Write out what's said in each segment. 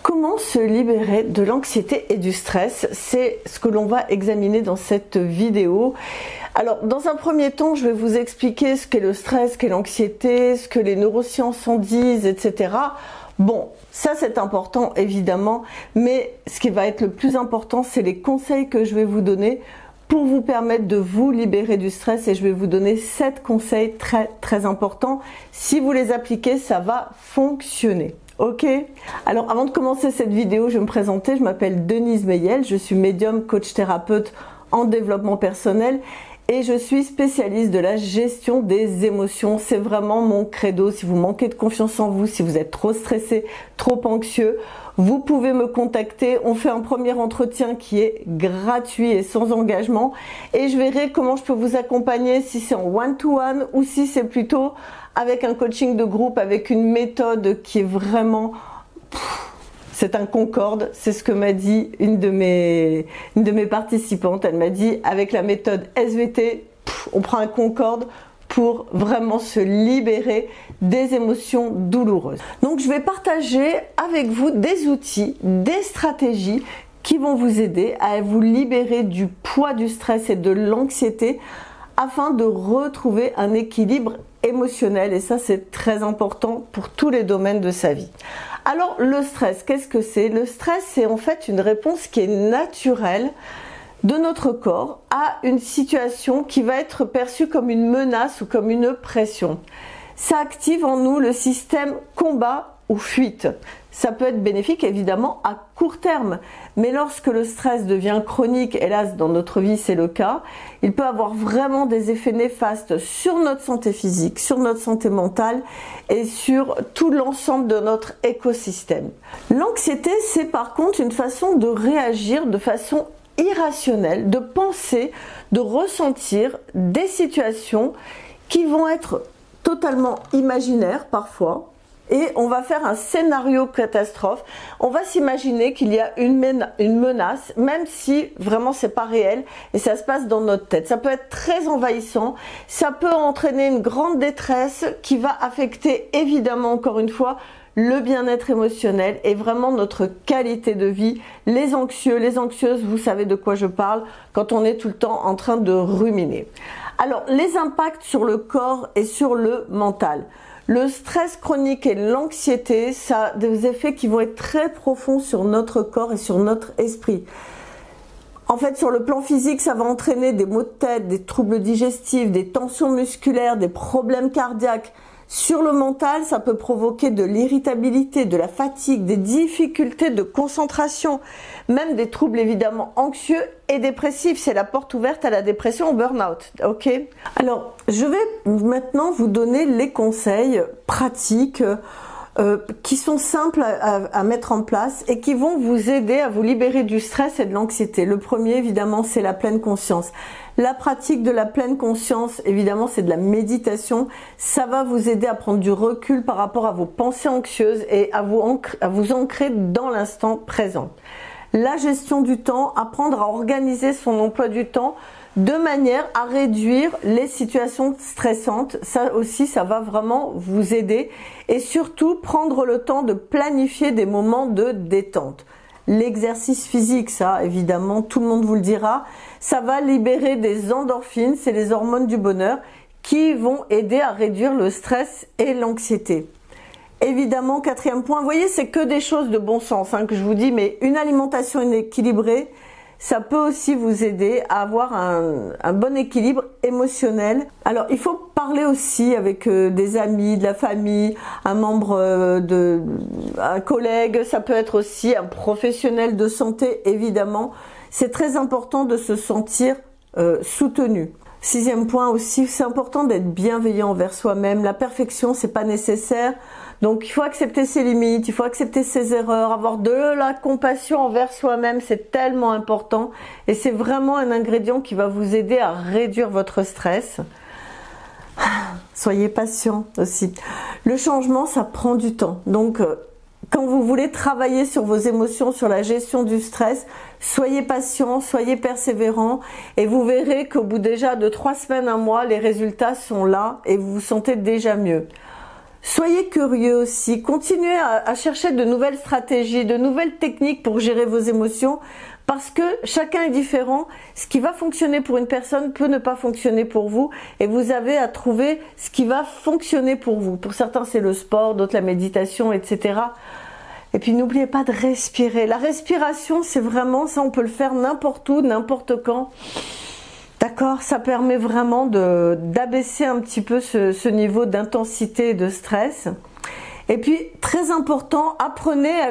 Comment se libérer de l'anxiété et du stress? C'est ce que l'on va examiner dans cette vidéo. Alors, dans un premier temps, je vais vous expliquer ce qu'est le stress, ce qu'est l'anxiété, ce que les neurosciences en disent, etc. Bon, ça c'est important évidemment, mais ce qui va être le plus important, c'est les conseils que je vais vous donner pour vous permettre de vous libérer du stress, et je vais vous donner 7 conseils très importants. Si vous les appliquez, ça va fonctionner. Ok? Alors avant de commencer cette vidéo, je vais me présenter. Je m'appelle Denise Meyel, je suis médium, coach thérapeute en développement personnel et je suis spécialiste de la gestion des émotions. C'est vraiment mon credo. Si vous manquez de confiance en vous, si vous êtes trop stressé, trop anxieux, vous pouvez me contacter. On fait un premier entretien qui est gratuit et sans engagement et je verrai comment je peux vous accompagner, si c'est en one-to-one ou si c'est plutôt avec un coaching de groupe, avec une méthode qui est vraiment... c'est un concorde, c'est ce que m'a dit une de mes participantes. Elle m'a dit, avec la méthode SVT, on prend un concorde pour vraiment se libérer des émotions douloureuses. Donc je vais partager avec vous des outils, des stratégies qui vont vous aider à vous libérer du poids du stress et de l'anxiété afin de retrouver un équilibre émotionnel, et ça c'est très important pour tous les domaines de sa vie. Alors le stress, qu'est-ce que c'est? Le stress, c'est en fait une réponse qui est naturelle de notre corps à une situation qui va être perçue comme une menace ou comme une pression. Ça active en nous le système combat ou fuite. Ça peut être bénéfique évidemment à court terme, mais lorsque le stress devient chronique, hélas dans notre vie c'est le cas, il peut avoir vraiment des effets néfastes sur notre santé physique, sur notre santé mentale et sur tout l'ensemble de notre écosystème. L'anxiété, c'est par contre une façon de réagir de façon irrationnelle, de penser, de ressentir des situations qui vont être totalement imaginaires parfois. Et on va faire un scénario catastrophe. On va s'imaginer qu'il y a une menace, même si vraiment c'est pas réel et ça se passe dans notre tête. Ça peut être très envahissant, ça peut entraîner une grande détresse qui va affecter évidemment encore une fois le bien-être émotionnel et vraiment notre qualité de vie. Les anxieux, les anxieuses, vous savez de quoi je parle quand on est tout le temps en train de ruminer. Alors les impacts sur le corps et sur le mental. Le stress chronique et l'anxiété, ça a des effets qui vont être très profonds sur notre corps et sur notre esprit. En fait, sur le plan physique, ça va entraîner des maux de tête, des troubles digestifs, des tensions musculaires, des problèmes cardiaques. Sur le mental, ça peut provoquer de l'irritabilité, de la fatigue, des difficultés de concentration, même des troubles évidemment anxieux et dépressifs. C'est la porte ouverte à la dépression, au burn-out. Ok? Alors, je vais maintenant vous donner les conseils pratiques qui sont simples à mettre en place et qui vont vous aider à vous libérer du stress et de l'anxiété. Le premier, évidemment, c'est la pleine conscience. La pratique de la pleine conscience, évidemment, c'est de la méditation. Ça va vous aider à prendre du recul par rapport à vos pensées anxieuses et à vous ancrer dans l'instant présent. La gestion du temps, apprendre à organiser son emploi du temps de manière à réduire les situations stressantes. Ça aussi, ça va vraiment vous aider. Et surtout, prendre le temps de planifier des moments de détente. L'exercice physique, ça, évidemment, tout le monde vous le dira. Ça va libérer des endorphines, c'est les hormones du bonheur, qui vont aider à réduire le stress et l'anxiété. Évidemment, quatrième point, vous voyez, c'est que des choses de bon sens que je vous dis, mais une alimentation équilibrée, ça peut aussi vous aider à avoir un bon équilibre émotionnel. Alors, il faut parler aussi avec des amis, de la famille, un membre un collègue, ça peut être aussi un professionnel de santé, évidemment. C'est très important de se sentir soutenu. Sixième point aussi, c'est important d'être bienveillant envers soi-même. La perfection, c'est pas nécessaire. Donc, il faut accepter ses limites, il faut accepter ses erreurs, avoir de la compassion envers soi-même, c'est tellement important. Et c'est vraiment un ingrédient qui va vous aider à réduire votre stress. Soyez patient aussi. Le changement, ça prend du temps. Donc, quand vous voulez travailler sur vos émotions, sur la gestion du stress, soyez patient, soyez persévérant et vous verrez qu'au bout déjà de 3 semaines, un mois, les résultats sont là et vous vous sentez déjà mieux. Soyez curieux aussi, continuez à chercher de nouvelles stratégies, de nouvelles techniques pour gérer vos émotions, parce que chacun est différent. Ce qui va fonctionner pour une personne peut ne pas fonctionner pour vous, et vous avez à trouver ce qui va fonctionner pour vous. Pour certains, c'est le sport, d'autres la méditation, etc. Et puis n'oubliez pas de respirer. La respiration, c'est vraiment ça, on peut le faire n'importe où, n'importe quand. D'accord, ça permet vraiment d'abaisser un petit peu ce niveau d'intensité et de stress. Et puis, très important, apprenez à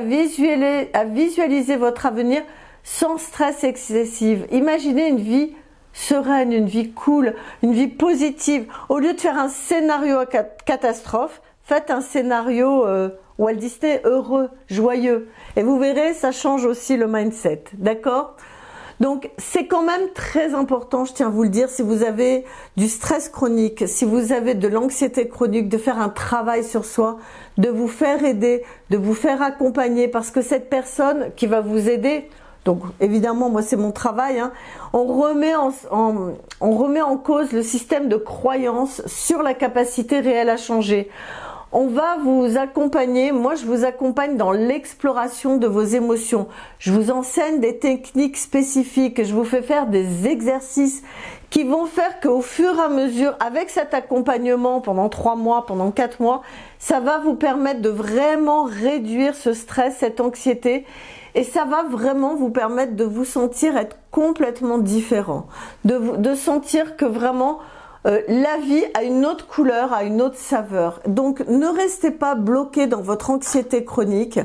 visualiser votre avenir sans stress excessif. Imaginez une vie sereine, une vie cool, une vie positive. Au lieu de faire un scénario à catastrophe, faites un scénario Walt Disney heureux, joyeux. Et vous verrez, ça change aussi le mindset. D'accord ? Donc, c'est quand même très important, je tiens à vous le dire, si vous avez du stress chronique, si vous avez de l'anxiété chronique, de faire un travail sur soi, de vous faire aider, de vous faire accompagner, parce que cette personne qui va vous aider, donc évidemment, moi c'est mon travail, hein, on remet en cause le système de croyance sur la capacité réelle à changer. On va vous accompagner, moi je vous accompagne dans l'exploration de vos émotions. Je vous enseigne des techniques spécifiques, je vous fais faire des exercices qui vont faire qu'au fur et à mesure, avec cet accompagnement pendant 3 mois, pendant 4 mois, ça va vous permettre de vraiment réduire ce stress, cette anxiété, et ça va vraiment vous permettre de vous sentir être complètement différent, de sentir que vraiment la vie a une autre couleur, a une autre saveur. Donc ne restez pas bloqué dans votre anxiété chronique.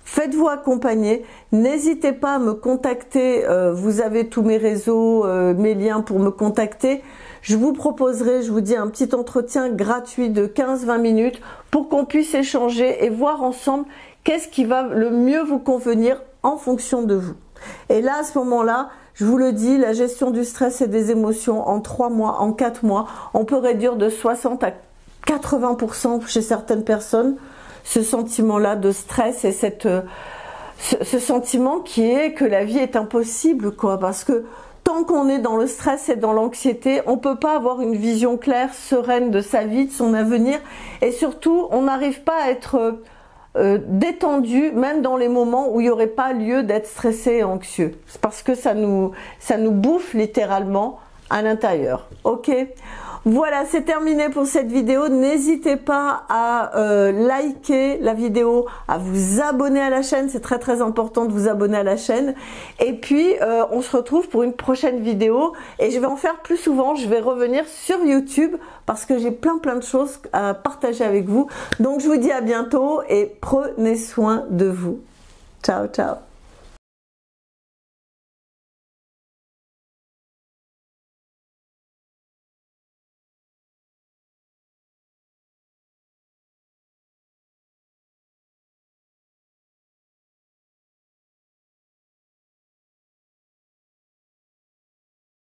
Faites-vous accompagner. N'hésitez pas à me contacter. Vous avez tous mes réseaux, mes liens pour me contacter. Je vous proposerai, je vous dis, un petit entretien gratuit de 15-20 minutes pour qu'on puisse échanger et voir ensemble qu'est-ce qui va le mieux vous convenir en fonction de vous. Et là, à ce moment-là, je vous le dis, la gestion du stress et des émotions en 3 mois, en 4 mois, on peut réduire de 60 à 80% chez certaines personnes ce sentiment-là de stress et ce sentiment qui est que la vie est impossible, quoi. Parce que tant qu'on est dans le stress et dans l'anxiété, on ne peut pas avoir une vision claire, sereine de sa vie, de son avenir. Et surtout, on n'arrive pas à être détendu, même dans les moments où il n'y aurait pas lieu d'être stressé et anxieux. C'est parce que ça nous bouffe littéralement à l'intérieur. Ok ? Voilà, c'est terminé pour cette vidéo. N'hésitez pas à liker la vidéo, à vous abonner à la chaîne. C'est très très important de vous abonner à la chaîne. Et puis, on se retrouve pour une prochaine vidéo. Et je vais en faire plus souvent. Je vais revenir sur YouTube parce que j'ai plein de choses à partager avec vous. Donc, je vous dis à bientôt et prenez soin de vous. Ciao, ciao.